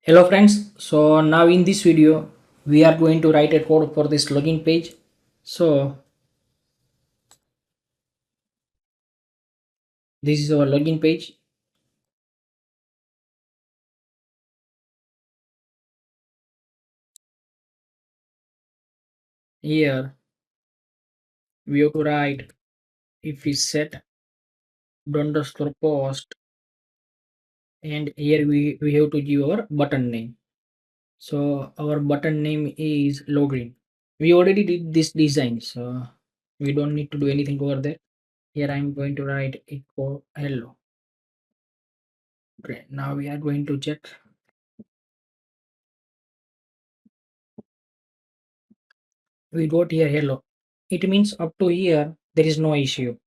Hello friends, so now in this video we are going to write a code for this login page. So this is our login page. Here we have to write if we set underscore post, and here we have to give our button name. So our button name is login. We already did this design, so we don't need to do anything over there. Here I am going to write echo hello. Okay, now we are going to check. We got here hello. It means up to here there is no issue.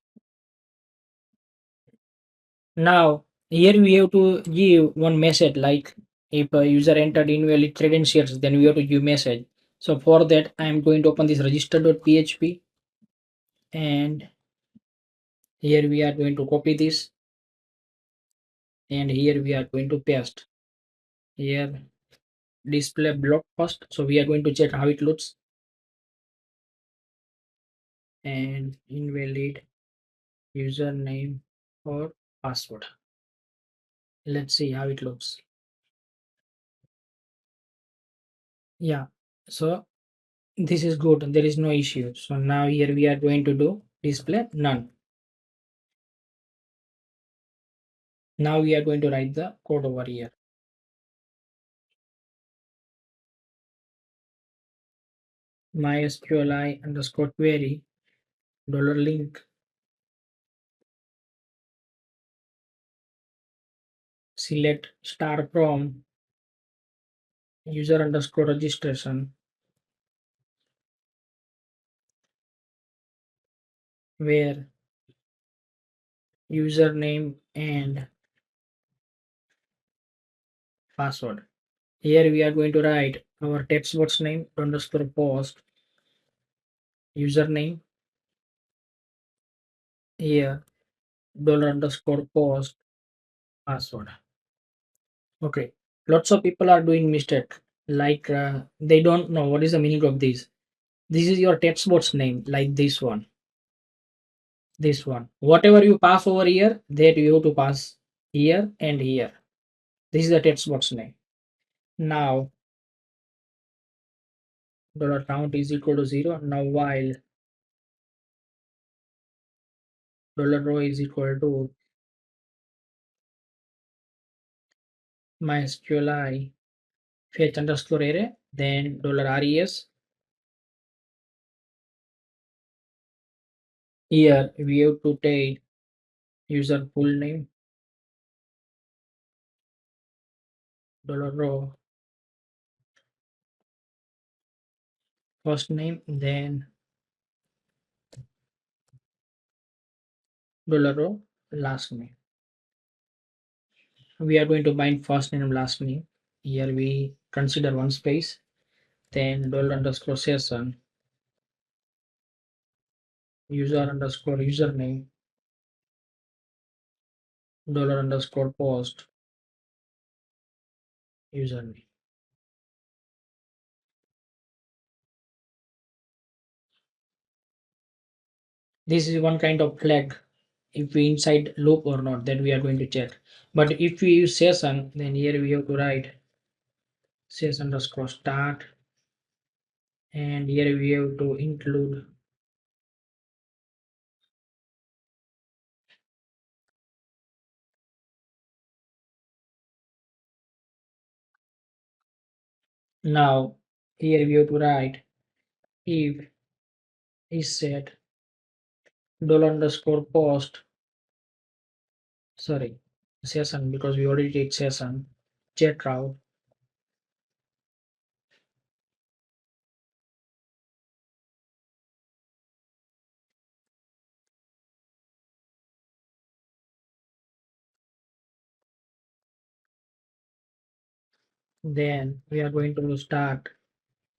Now here we have to give one message, like if a user entered invalid credentials, then we have to give message. So for that I am going to open this register.php, and here we are going to copy this, and here we are going to paste. Here display block first, so we are going to check how it looks, and invalid username or password. Let's see how it looks. Yeah, so this is good, there is no issue. So now here we are going to do display none. Now we are going to write the code over here. MySQLi underscore query dollar link select star from user underscore registration, where username and password. Here we are going to write our text box name underscore post username. Here dollar underscore post password. Okay, lots of people are doing mistake, like they don't know what is the meaning of this. This is your text box name, like this one, whatever you pass over here, that you have to pass here and here. This is the text box name. Now dollar count is equal to 0. Now while dollar row is equal to mysqli fetch underscore array, then dollar res. Here we have to take user full name, dollar row first name, then dollar row last name. We are going to bind first name and last name. Here we consider one space, then dollar underscore session user underscore username dollar underscore post username. This is one kind of flag, if we inside loop or not, that we are going to check. But if we use session, then here we have to write session underscore start, and here we have to include now. Here we have to write if is set dollar underscore post, sorry, session, because we already did session chat route. Then we are going to start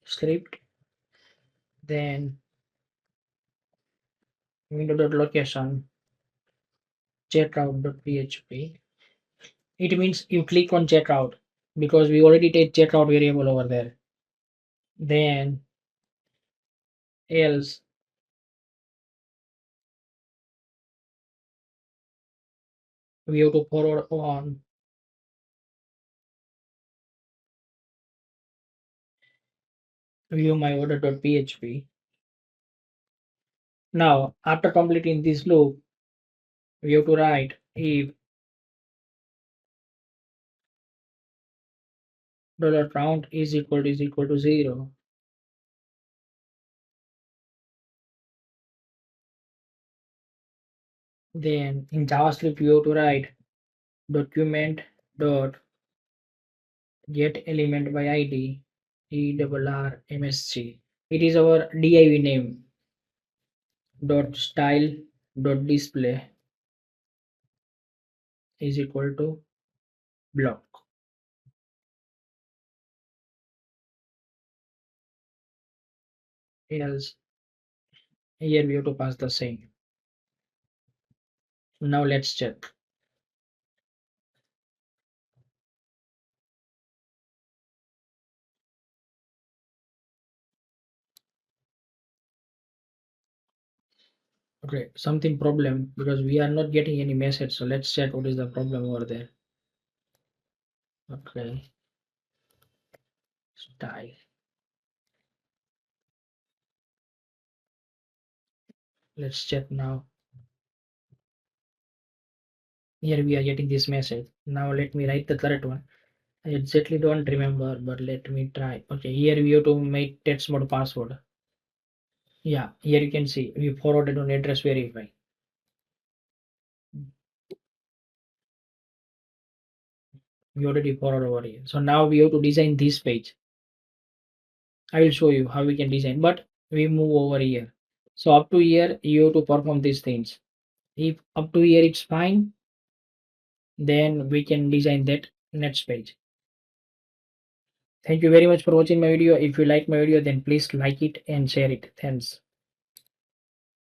script, then window.location chatroute.php. It means you click on chatroute, because we already take checkout variable over there. Then else we have to forward on view my order.php. Now after completing this loop, we have to write if $count is equal to 0. Then in JavaScript you have to write document dot get element by id ERRMSG. It is our div name dot style dot display is equal to block. Else here we have to pass the same. Now let's check. Okay, something problem because we are not getting any message. So let's check what is the problem over there. Okay, style. Let's check now. Here we are getting this message. Now let me write the correct one. I exactly don't remember, but let me try. Okay, here we have to make text mode password. Yeah, here you can see we forwarded on address verify. We already forwarded over here. So now we have to design this page. I will show you how we can design, but we move over here. So up to here, you have to perform these things. If up to here it's fine, then we can design that next page. Thank you very much for watching my video. If you like my video, then please like it and share it. Thanks.